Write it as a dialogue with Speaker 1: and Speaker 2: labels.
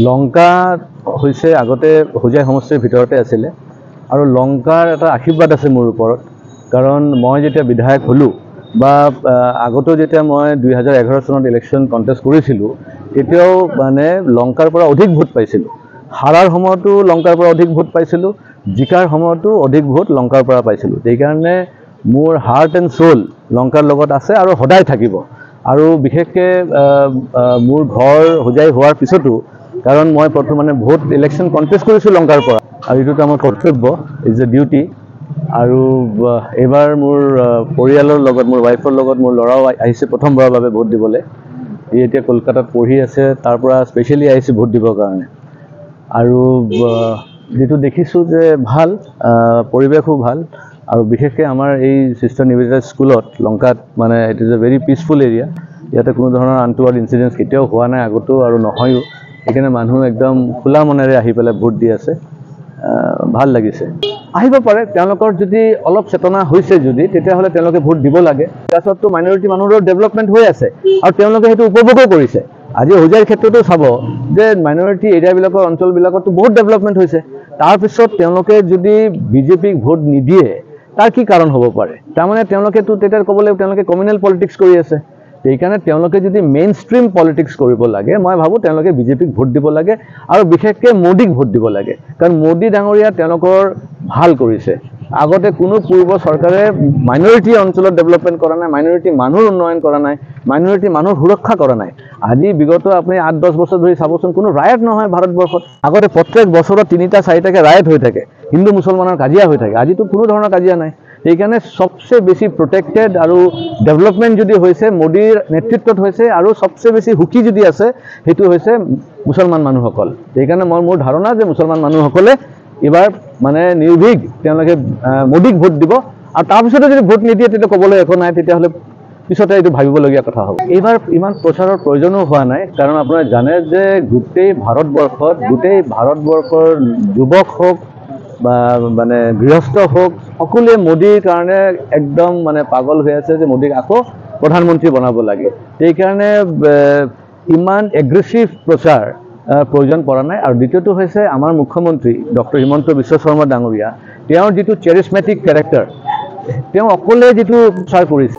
Speaker 1: লংকা হৈছে আগতে হোজাই সমষ্টিৰ ভিতৰতে আছিলে আৰু লংকাৰ এটা আশীৰ্বাদ আছে মোৰ ওপৰত কাৰণ মই যেতিয়া বিধায়ক হলো বা আগতো যেতিয়া মই 2011 চনত ইলেকশ্যন কণ্টেষ্ট কৰিছিলোঁ তেতিয়াও মানে লংকাৰ পৰা অধিক ভোট পাইছিলোঁ হাৰাৰ সময়তো লংকাৰ পৰা অধিক ভোট পাইছিলোঁ জিকাৰ সময়তো অধিক ভোট লংকাৰ পৰা পাইছিলোঁ সেইকাৰণে মোৰ হাৰ্ট এণ্ড সোল লংকাৰ লগত আছে আৰু সদায় থাকিব আৰু বিশেষকৈ মোৰ ঘৰ হোজাই হোৱাৰ পিছতো কাৰণ মই প্ৰথম মানে ভোট ইলেকশ্যন কণ্টেষ্ট কৰিছোঁ লংকাৰ পৰা আৰু এইটোতো আমাৰ কৰ্তব্য ইজ এ ডিউটি আৰু এইবাৰ মোৰ পৰিয়ালৰ লগত মোৰ ৱাইফৰ লগত মোৰ ল'ৰাও আহিছে প্ৰথমবাৰৰ বাবে ভোট দিবলৈ ই এতিয়া কলকাতাত পঢ়ি আছে তাৰ পৰা স্পেচিয়েলি আহিছে ভোট দিবৰ কাৰণে আৰু যেটো দেখিছোঁ যে ভাল পৰিৱেশো ভাল আৰু বিশেষকৈ আমাৰ এই সিস্টাৰ নিবেদিতা স্কুলত লংকাত মানে it is a very peaceful area ইয়াতে কোনো ধৰণৰ আনটোৱাৰ্ড ইনচিডেন্টছ কেতিয়াও হোৱা নাই আগতো আৰু নহয়ও সেইকাৰণে মানুহ একদম খোলা মনেৰে আহি পেলাই ভোট দি আছে ভাল লাগিছে আহিব পাৰে তেওঁলোকৰ যদি অলপ চেতনা হৈছে যদি তেতিয়াহ'লে তেওঁলোকে ভোট দিব লাগে তাৰপিছততো মাইনৰিটি মানুহৰ ডেভেলপমেণ্ট হৈ আছে আৰু তেওঁলোকে সেইটো উপভোগো কৰিছে আজি হোজাইৰ ক্ষেত্ৰতো চাব যে মাইনৰিটি এৰিয়াবিলাকৰ অঞ্চলবিলাকতো বহুত ডেভেলপমেণ্ট হৈছে তাৰপিছত তেওঁলোকে যদি বিজেপিক ভোট নিদিয়ে তাৰ কি কাৰণ হ'ব পাৰে তাৰমানে তেওঁলোকেতো তেতিয়া ক'বলৈ তেওঁলোকে কমিউনেল পলিটিক্স কৰি আছে সেইকাৰণে তেওঁলোকে যদি মেইন ষ্ট্ৰীম পলিটিক্স কৰিব লাগে মই ভাবোঁ তেওঁলোকে বিজেপিক ভোট দিব লাগে আৰু বিশেষকৈ মোদীক ভোট দিব লাগে কাৰণ মোদী ডাঙৰীয়া তেওঁলোকৰ ভাল কৰিছে আগতে কোনো পূৰ্ব চৰকাৰে মাইনৰিটি অঞ্চলত ডেভেলপমেণ্ট কৰা নাই মাইনৰিটি মানুহৰ উন্নয়ন কৰা নাই মাইনৰিটি মানুহৰ সুৰক্ষা কৰা নাই আজি বিগত আপুনি 8-10 বছৰ ধৰি চাবচোন কোনো ৰায়ট নহয় ভাৰতবৰ্ষত আগতে প্ৰত্যেক বছৰত 3টা-4টাকৈ ৰায়ট হৈ থাকে হিন্দু মুছলমানৰ কাজিয়া হৈ থাকে আজিতো কোনো ধৰণৰ কাজিয়া নাই সেইকাৰণে সবচে বেছি প্ৰটেক্টেড আৰু ডেভেলপমেণ্ট যদি হৈছে মোদীৰ নেতৃত্বত হৈছে আৰু সবচে বেছি হুকি যদি আছে সেইটো হৈছে মুছলমান মানুহসকল সেইকাৰণে মোৰ ধাৰণা যে মুছলমান মানুহসকলে এবাৰ মানে নিৰ্ভীক তেওঁলোকে মোদীক ভোট দিব আৰু তাৰপিছতে যদি ভোট নিদিয়ে তেতিয়া ক'বলৈ একো নাই তেতিয়াহ'লে পিছতে এইটো ভাবিবলগীয়া কথা হ'ব এইবাৰ ইমান প্ৰচাৰৰ প্ৰয়োজনো হোৱা নাই কাৰণ আপোনালোকে জানে যে গোটেই ভাৰতবৰ্ষৰ যুৱক হওক বা মানে গৃহস্থ হওক সকলোৱে মোদীৰ কাৰণে একদম মানে পাগল হৈ আছে যে মোদীক আকৌ প্ৰধানমন্ত্ৰী বনাব লাগে সেইকাৰণে ইমান এগ্ৰেছিভ প্ৰচাৰ প্ৰয়োজন পৰা নাই আৰু দ্বিতীয়টো হৈছে আমাৰ মুখ্যমন্ত্ৰী ডক্টৰ হিমন্ত বিশ্ব শৰ্মা ডাঙৰীয়া তেওঁৰ যিটো চেৰিছমেটিক কেৰেক্টাৰ তেওঁ অকলে যিটো প্ৰচাৰ কৰিছে